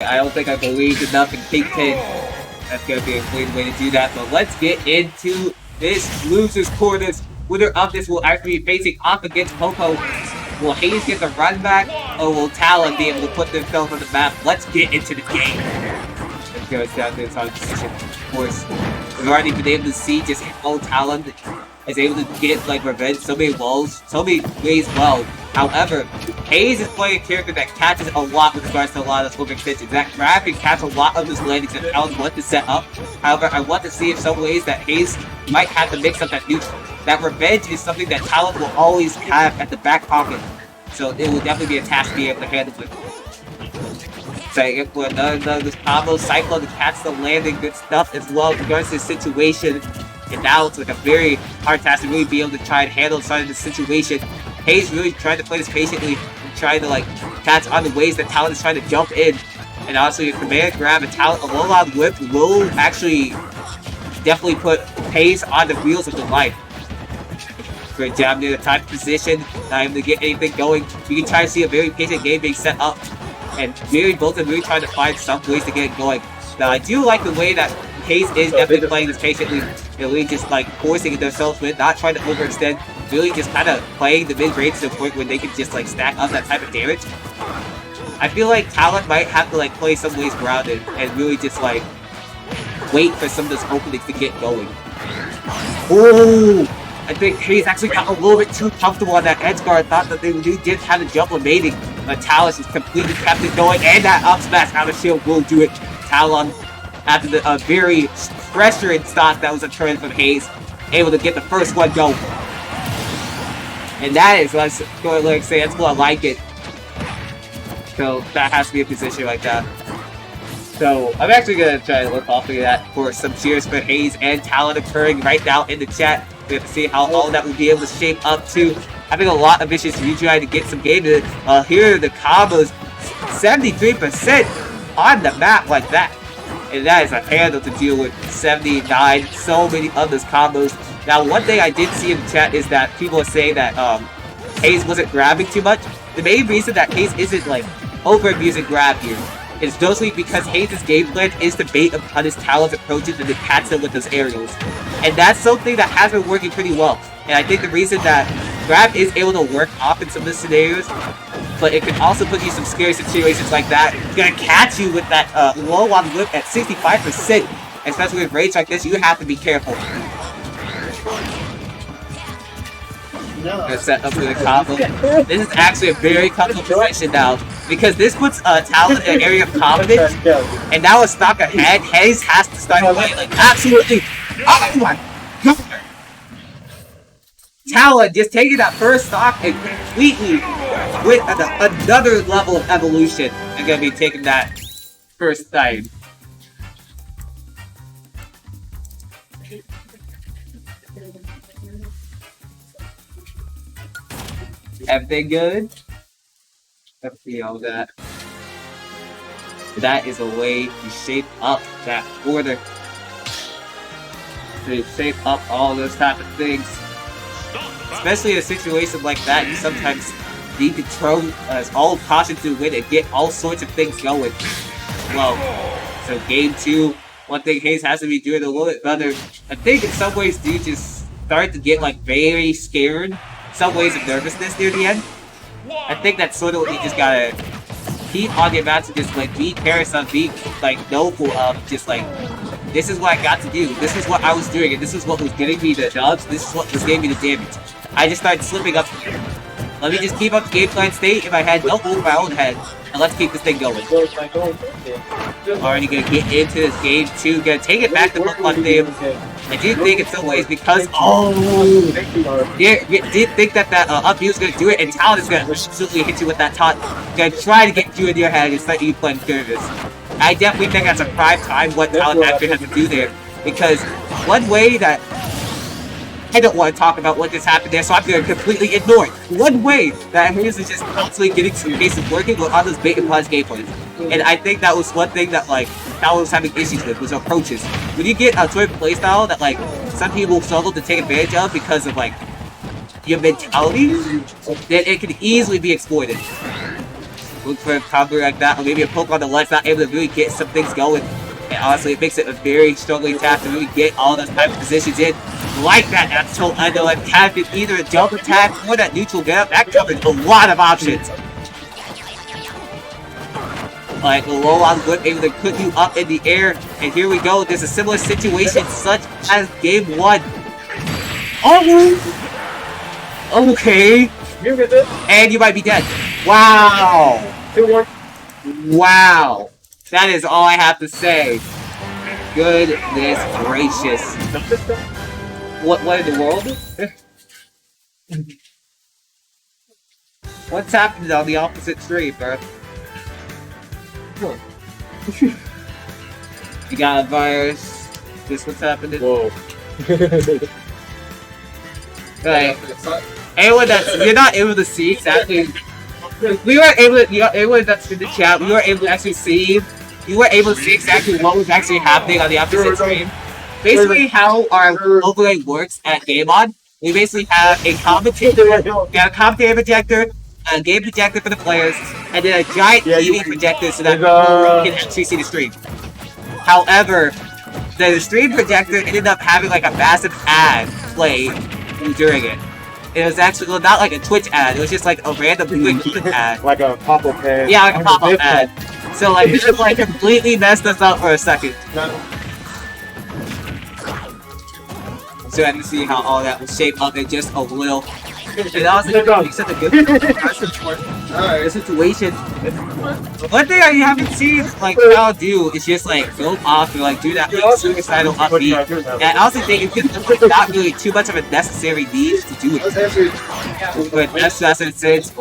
I don't think I believed enough in Kingpin. That's gonna be a great way to do that. But let's get into this loser's quarters. Winner of this will actually be facing off against Poco. Will Hayes get the run back, or will Talon be able to put themselves on the map? Let's get into the game. Let's go down to this on position. Of course, we've already been able to see just how Talon is able to get like revenge so many walls, so many ways well. However, Hayes is playing a character that catches a lot with regards to a lot of swimming extensions. That grab can catch a lot of his landings that Talon wants to set up. However, I want to see in some ways that Hayes might have to mix up that neutral. That revenge is something that Talon will always have at the back pocket. So it will definitely be a task to be able to handle it. So for another combo, Cyclone to catch the landing, good stuff as well in regards to the situation. And now it's like a very hard task to really be able to try and handle some of the situation. Hayes really trying to play this patiently and trying to like catch on the ways that Talon is trying to jump in. And also your command grab and Talon, a low-loud whip will actually definitely put Hayes on the wheels of the life. Great job near the top position, not able to get anything going. You can try to see a very patient game being set up. And both of them really trying to find some ways to get it going. Now I do like the way that Hayes is definitely playing this patiently. They're really just like forcing themselves with, not trying to overextend, really just kind of playing the mid-range to the point where they can just like stack up that type of damage. I feel like Talon might have to like play some ways grounded and really just like wait for some of those openings to get going. Oh! I think Hayes actually got a little bit too comfortable on that edge guard. Thought that they did have the jump remaining, but Talon just completely kept it going, and that up smash out of shield will do it. Talon, after the very pressuring stock that was a turn from Hayes, able to get the first one go. And that is, let's go ahead and say, that's what I like it. So that has to be a position like that. So I'm actually gonna try to look off of that for some cheers for Hayes and Talon occurring right now in the chat. We have to see how all that will be able to shape up to. Having a lot of vicious trying to get some game in it. Here are the combos, 73% on the map like that. And that is a handle to deal with. 79, so many of those combos. Now, one thing I did see in the chat is that people are saying that Hayes wasn't grabbing too much. The main reason that Hayes isn't like over-abusing grab here is mostly because Hayes' game plan is to bait upon his Talon's approaches and to catch them with those aerials. And that's something that has been working pretty well. And I think the reason that grab is able to work off in some of the scenarios, but it can also put you in some scary situations like that. It's gonna catch you with that low on whip at 65%. Especially with rage like this, you have to be careful. Gonna set up for the combo. This is actually a very comfortable position now, because this puts Talon in an area of confidence, and now a stock ahead. Hayes has to start playing like absolutely. Oh my god! Talon just taking that first stock and completely with another level of evolution, and gonna be taking that first time. Everything good? Let's see all that. That is a way to shape up that order. To shape up all those type of things. Especially in a situation like that, you sometimes need to throw all caution to win and get all sorts of things going. Well, so game 2, one thing Hayes has to be doing a little bit better. I think in some ways dude just start to get like very scared. Some ways of nervousness near the end. I think that's sort of what you just gotta keep on your mats and just like be careless of, be like noble of, just like, this is what I got to do, this is what I was doing, and this is what was getting me the jobs, this is what was getting me the damage. I just started slipping up here. Let me just keep up the game plan state in my head, don't move my own head, and let's keep this thing going. Already gonna get into this game 2, gonna take it back to Pokemon Theme. I do think in some ways because did think that up B was gonna do it, and Talon is gonna absolutely hit you with that taunt, gonna try to get you in your head instead of you playing nervous. I definitely think that's a prime time what Talon actually has to do there, because one way that I don't want to talk about what just happened there, so I'm going to completely ignore it. One way that Hayes is just constantly getting some cases working with on those bait and pause game plans. And I think that was one thing that like Talon was having issues with, was approaches. When you get a sort of playstyle that like some people struggle to take advantage of because of like your mentality, then it can easily be exploited. look for a combo like that, or maybe a poke on the left, not able to really get some things going. And honestly, it makes it a very struggling task to really get all those type of positions in. Like that actual Endo and captain either a jump attack or that neutral get up. That covers a lot of options. Like the low on whip able to put you up in the air. And here we go. There's a similar situation such as game 1. Oh! Okay. And you might be dead. Wow. Wow. That is all I have to say. Goodness gracious. What in the world? What's happening on the opposite stream, bro? You got a virus. This what's happening? Whoa. Right. Anyone that you're not able to see exactly. We were able to, everyone that's in the chat, we were able to actually see, you were able to see exactly what was actually happening on the opposite stream. Basically how our overlay works at Game On, we basically have a commentator projector, a game projector for the players, and then a giant TV projector so that people can actually see the stream. However, the stream projector ended up having like a massive ad play during it. It was actually not like a Twitch ad, it was just like a random quick ad. Like a pop-up ad. Yeah, like a pop-up ad. So like this just like completely messed us up for a second. So I had to see how all that would shape up in just a little. It also makes such a good situation. One thing I haven't seen like Talon do is just like go off and like do that like suicidal upbeat. And I also think it's not really too much of a necessary need to do it. But that's in sense.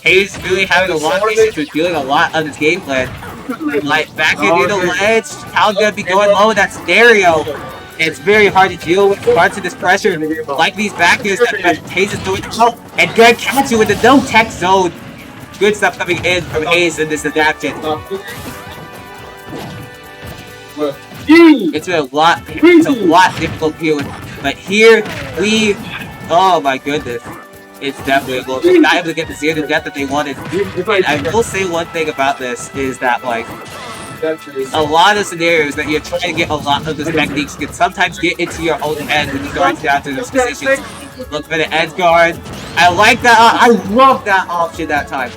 Hayes really having a lot of issues with feeling a lot of his game plan. Like back into the ledge, Talon's gonna be going low in that scenario. It's very hard to deal with parts of this pressure, like these backers that Hayes is doing. Oh, and Greg catch you with the no-tech zone. Good stuff coming in from Hayes in this adaptation. It's been a lot difficult here, but here we, oh my goodness. It's definitely a goal. They're not able to get the zero to death that they wanted. And I will say one thing about this is that like, a lot of scenarios that you're trying to get a lot of those techniques can sometimes get into your own head when you go down to those positions. Look for the edge guard. I like that. I love that option that time.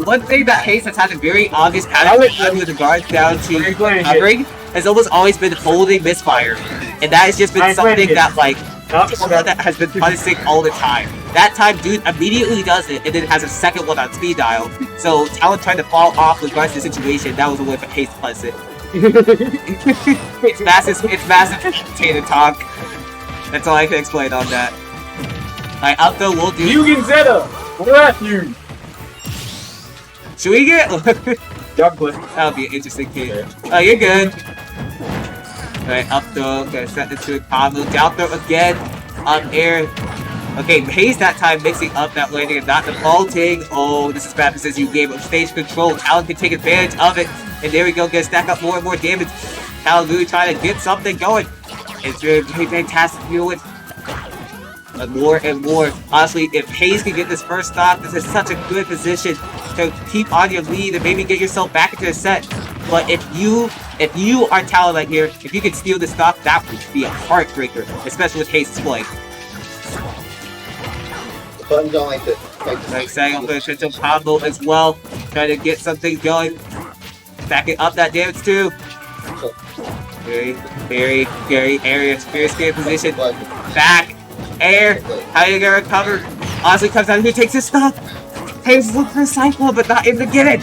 One thing that Hayes has had a very obvious pattern with the guard down to covering has almost always been holding misfire. And that has just been something that like that has been punishing all the time. That time, dude immediately does it, and then has a second one on speed dial. So Talon trying to fall off with regards to the situation. That was a way for Hayes to punish it. It's massive potato talk. That's all I can explain on that. Alright, up though, we'll do. Mugen Zeta! Where at you? Should we get? That would be an interesting case. Oh, you're good. Alright, up throw, gonna set into a combo. Down throw again. Up air. Okay, Hayes that time mixing up that landing and not defaulting. Oh, this is bad because you gave up stage control. Talon can take advantage of it. And there we go, gonna stack up more and more damage. Talon really trying to get something going. It's very fantastic to deal with. But more and more. Honestly, if Hayes can get this first stock, this is such a good position to keep on your lead and maybe get yourself back into the set. But if you are Talon right here, if you can steal this stock, that would be a heartbreaker, especially with Hayes' play. Buttons don't like this. Like setting up a potential combo as well, trying to get something going. Backing up that damage too. Very area, very scary position. Back, air, how you gonna recover? Honestly comes down, who takes his stuff? Hayes is looking for a cycle, but not able to get it.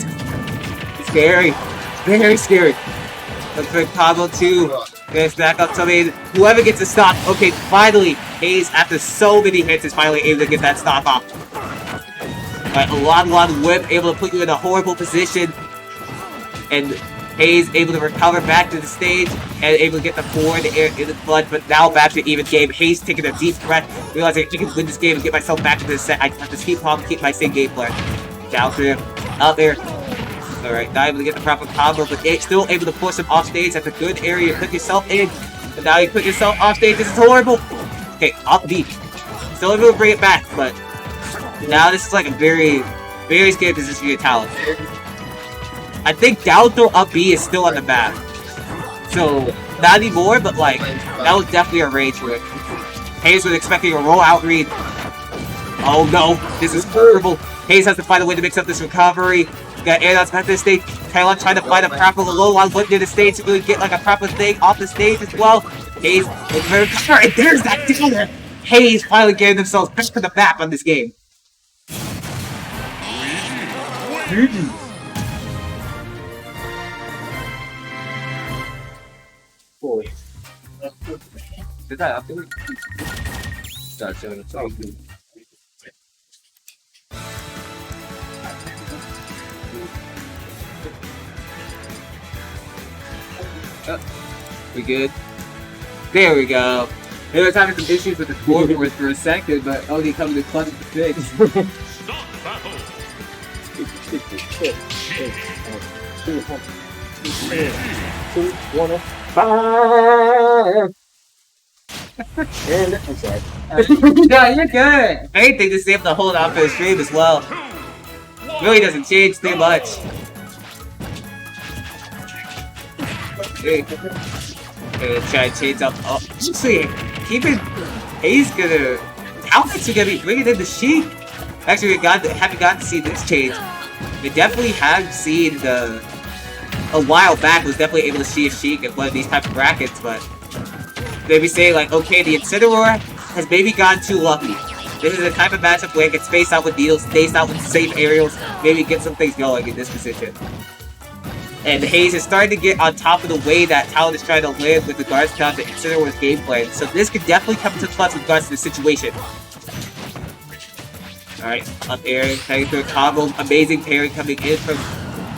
Scary, very scary. Look for combo too. Gonna stack up somebody. Whoever gets a stop. Okay, finally, Hayes, after so many hits, is finally able to get that stop off. Alright, a lot whip, able to put you in a horrible position. And Hayes able to recover back to the stage and able to get the 4 in the air in the flood, but now back to even game. Hayes taking a deep breath, realizing I can win this game and get myself back into the set. I have to keep my same game plan. Down through, up there. Alright, not able to get the proper combo, but still able to force him off stage. That's a good area to put yourself in. But now you put yourself off stage. This is horrible. Okay, off deep. Still able to bring it back, but now this is like a very Very scary position to get Talon. I think down throw up B is still on the map. So, not anymore, but like, that was definitely a range for it. Hayes was expecting a roll-out read. Oh no, this is horrible. Hayes has to find a way to mix up this recovery. Got air that's back to the stage. Talon trying to find a proper low on one near the stage to really get like a proper thing off the stage as well. Hayes is very recover, and there's that downer. Hayes finally getting themselves back to the map on this game. Boy. Did that happen? We good? There we go. They was having some issues with the scoreboard for a second, but only coming to clutch the fix. And I'm sorry. No, you're good. Anything to save the hold on for the stream as well. Really doesn't change too much. Try to change up. Oh, actually, keeping Hayes gonna. How much you gonna be bringing in the Sheik? Actually, we haven't gotten to see this change. We definitely have seen the. A while back was definitely able to see a Sheik in one of these type of brackets, but maybe say like, okay, the Incineroar has maybe gotten too lucky. This is a type of matchup where it gets spaced out with deals, spaced out with safe aerials, maybe get some things going in this position. And Hayes is starting to get on top of the way that Talon is trying to live with regards to the Incineroar's game plan. So this could definitely come into clutch with regards to the situation. Alright, up air, heading through a combo, amazing parry coming in from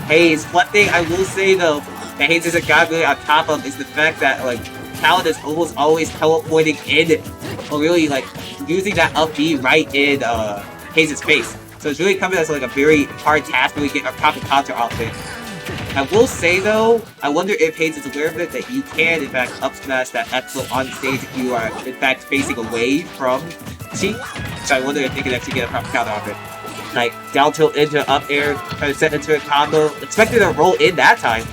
Hayes. One thing I will say though, that Hayes isn't got really on top of is the fact that like Talon is almost always teleporting in, or really like using that up B right in Hayes' face. So it's really coming as like a very hard task to really get a proper counter off it. I will say though, I wonder if Hayes is aware of it, that you can in fact up smash that F-tilt on stage if you are in fact facing away from Sheik. So I wonder if they can actually get a proper counter off it. Like down tilt into up air, trying to set into a combo, expecting to roll in that time.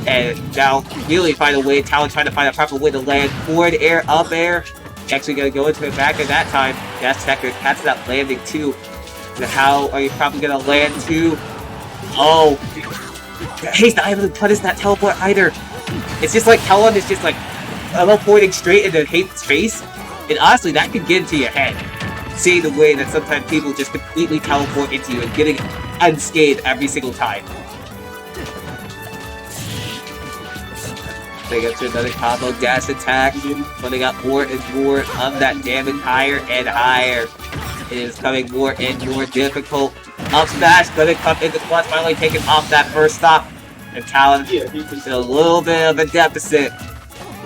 And now really find a way, Talon trying to find a proper way to land forward air, up air. Actually gonna go into it back at that time. That's Checker, catches that landing too. And how are you probably gonna land too? Oh, Hayes not able to punish that teleport either. It's just like Talon is just like teleporting straight into Hayes' face. And honestly, that could get into your head. Seeing the way that sometimes people just completely teleport into you and getting unscathed every single time. They get to another combo dash attack, putting up more and more of that damage higher and higher. It is becoming more and more difficult. Up smash, gonna come into clutch, finally taking off that first stop. And Talon is in a little bit of a deficit.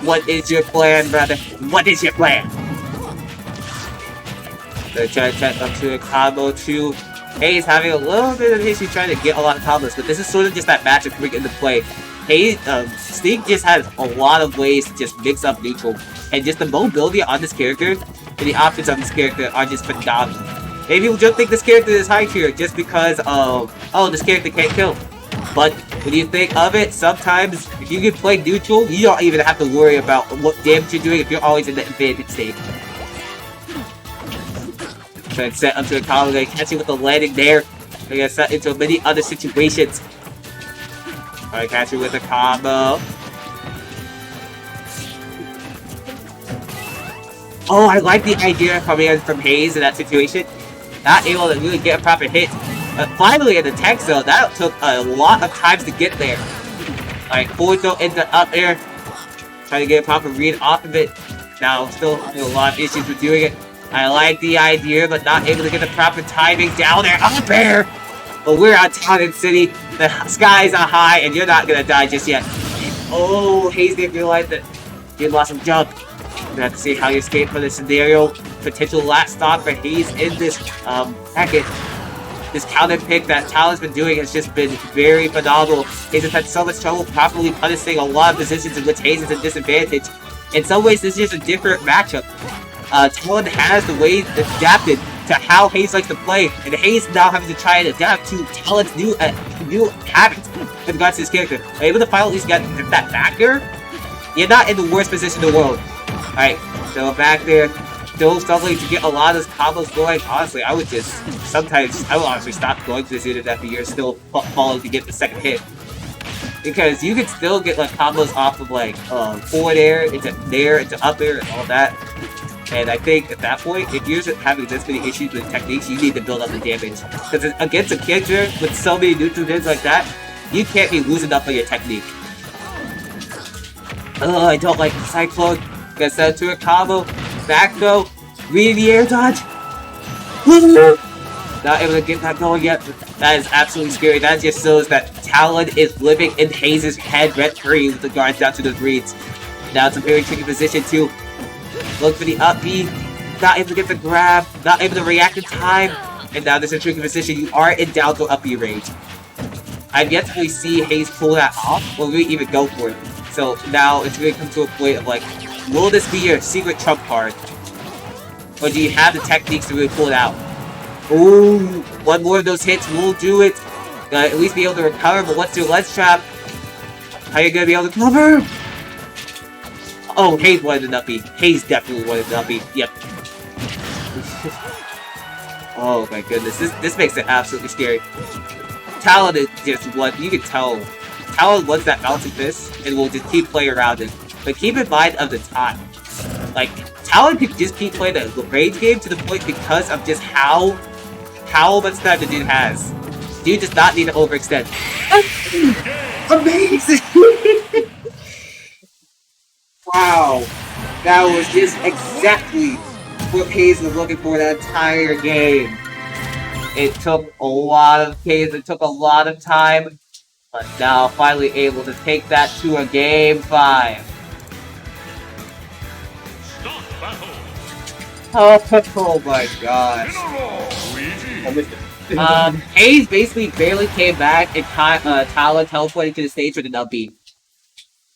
What is your plan, brother? What is your plan? They're trying to check up to a combo too. Hayes having a little bit of issue trying to get a lot of combos, but this is sort of just that matchup coming into play. Hayes, Sneak just has a lot of ways to just mix up neutral. And just the mobility on this character and the options on this character are just phenomenal. Maybe people don't think this character is high tier just because of, oh, this character can't kill. But when you think of it, sometimes if you can play neutral, you don't even have to worry about what damage you're doing if you're always in the advantage state. Trying to set up to a combo, they catch you with the landing there. They're gonna set into many other situations. Alright, catch you with a combo. Oh, I like the idea coming in from Hayes in that situation. Not able to really get a proper hit. But finally in the tech zone, that took a lot of times to get there. Alright, forward throw into up air. Trying to get a proper read off of it. Now, still having a lot of issues with doing it. I like the idea, but not able to get the proper timing down there. Up air! But we're on Talon City. The skies are high, and you're not gonna die just yet. Oh, Hayes didn't realize that he had lost some jump. We'll have to see how you escape from this scenario. Potential last stop for Hayes in this packet. This counter pick that Talon's been doing has just been very phenomenal. Hayes has had so much trouble properly punishing a lot of positions in which Hayes is a disadvantage. In some ways, this is just a different matchup. Talon has the way adapted to how Hayes likes to play, and Hayes now having to try and adapt to Talon's new habits with regards to his character. Are able to finally at least get that back there? You're not in the worst position in the world. Alright, so back there, still struggling to get a lot of those combos going. Honestly, I would honestly stop going to this unit after you're still falling to get the second hit. Because you can still get like combos off of like forward air, into up air, and all that. And I think at that point, if you're having this many issues with techniques, you need to build up the damage. Because against a character with so many neutral hits like that, you can't be losing up on your technique. Oh, I don't like the Cyclone. Gonna send to a combo. Back though. Reading the air dodge. Not able to get that going yet. That is absolutely scary. That just shows that Talon is living in Hayes' head rent-free with regards down to those reads. Now it's a very tricky position to look for the up B. Not able to get the grab. Not able to react in time. And now this is a tricky position. You are in down to up B range. I've yet to really see Hayes pull that off or really even go for it. So now it's going to come to a point of like, will this be your secret trump card? Or do you have the techniques to really pull it out? Ooh, one more of those hits will do it. Gonna at least be able to recover, but what's your ledge trap? How are you going to be able to cover? Oh, Hayes wanted an uppy. Hayes definitely wanted an uppy. Yep. Oh my goodness, this makes it absolutely scary. Talon is just what you can tell. Talon wants that bouncing fist and will just keep playing around it. But keep in mind of the time. Like, Talon could just keep playing the range game to the point because of just how much time the dude has. Dude does not need to overextend. Amazing! Wow. That was just exactly what Hayes was looking for that entire game. It took a lot of Hayes, it took a lot of time, but now finally able to take that to a game 5. Oh my gosh. Hayes basically barely came back and Talon teleported to the stage with an up B.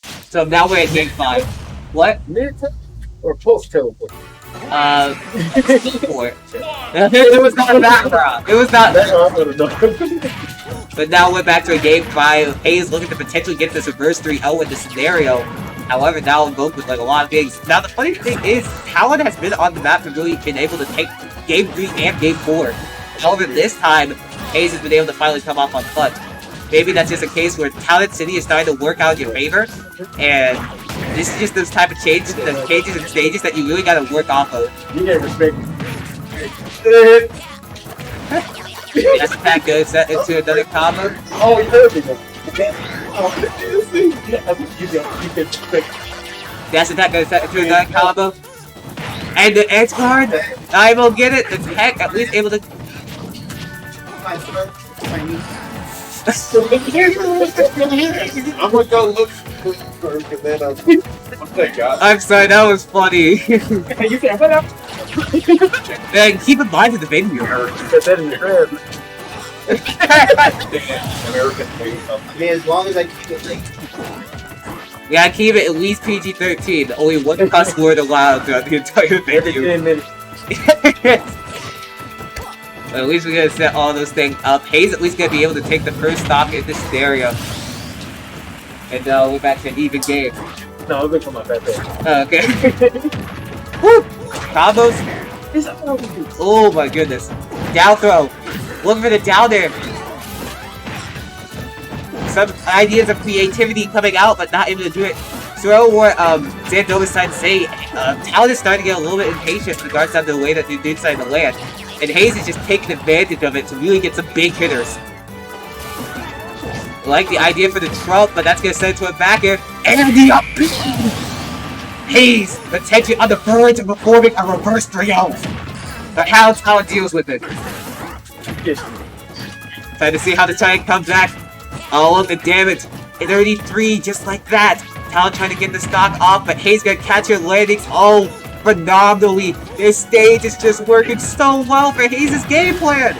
So now we're at game 5. What? Mid or post teleport? Teleport. It was not that route. It was not. But now we're back to a game 5. Hayes looking to potentially get this reverse 3-0 in this scenario. However, now invoked with like a lot of things. Now the funny thing is, Talon has been on the map and really been able to take game 3 and game 4. However, this time, Hayes has been able to finally come off on foot. Maybe that's just a case where Talon City is starting to work out in your favor, and this is just those type of changes and stages that you really gotta work off of. You get respect. That's that goes that into another combo. Oh, you heard me. That's that goes that into another combo. And the edge guard, I will get it. The tech at least able to. I'm gonna go look first and then I'm sorry, that was funny. You can put up. Man, keep in mind in the venue. Put that in your head. American thing. I mean, as long as I keep it like. Yeah, keep it at least PG-13. Only one cuss word allowed throughout the entire venue. 10 minutes. But at least we're gonna set all those things up. Hayes at least gonna be able to take the first stock in this area. And we're back to an even game. No, I'll go for my bad thing. Okay. Woo! Combos. Oh my goodness. Down throw. Look for the down there. Some ideas of creativity coming out, but not able to do it. Throw what Zandova's trying to say. Talon is starting to get a little bit impatient in regards to the way that the dude's trying to land. And Hayes is just taking advantage of it to really get some big hitters. I like the idea for the trump, but that's going to send it to a backer. And the up B! Hayes, potentially on the verge of performing a reverse 3-0. But how Talon deals with it. Trying to see how the Giant comes back. All of the damage. 33, just like that. Talon trying to get the stock off, but Hayes gonna catch your landings all phenomenally. This stage is just working so well for Hayes' game plan.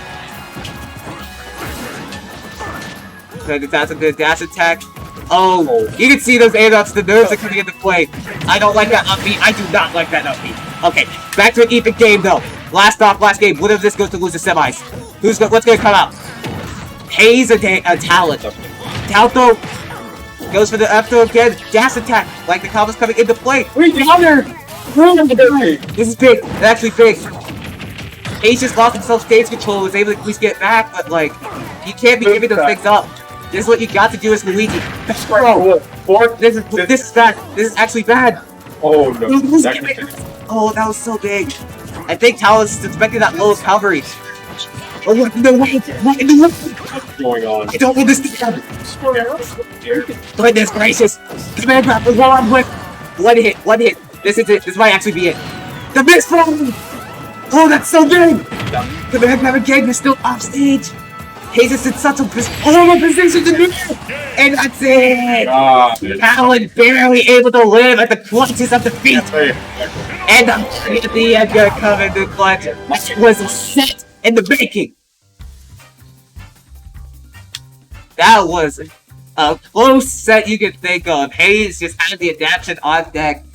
That's a good dash attack. Oh, you can see those air-ups, the nerves are coming into play. I don't like that upbeat. I do not like that upbeat. Okay, back to an even game though. Last stop, last game. What if this goes to lose the semis? What's gonna come out? Hayes or Talon? Talon throw goes for the F throw again. Gas attack. Like the combo's coming into play. We got her. This is big. It's actually big. Hayes just lost himself stage control. Was able to at least get back, but like you can't be giving those things up. This is what you got to do as Luigi. Bro, this is bad. This is actually bad. Oh no. Oh, that was so big. I think Talon's suspecting that low cavalry. Oh, what in the way? What in the way? What's going on? I don't want this to happen. Goodness gracious. Command grab was well on with. One hit. This is it. This might actually be it. The missed throw! Oh, that's so big! Command grab again is still off stage. Hayes is in such a position to do it! And that's it! Talon barely able to live at the clutches of defeat! And the end gonna come in the clutch. That was set in the making! That was a close set you could think of. Hayes just had the adaptation on deck.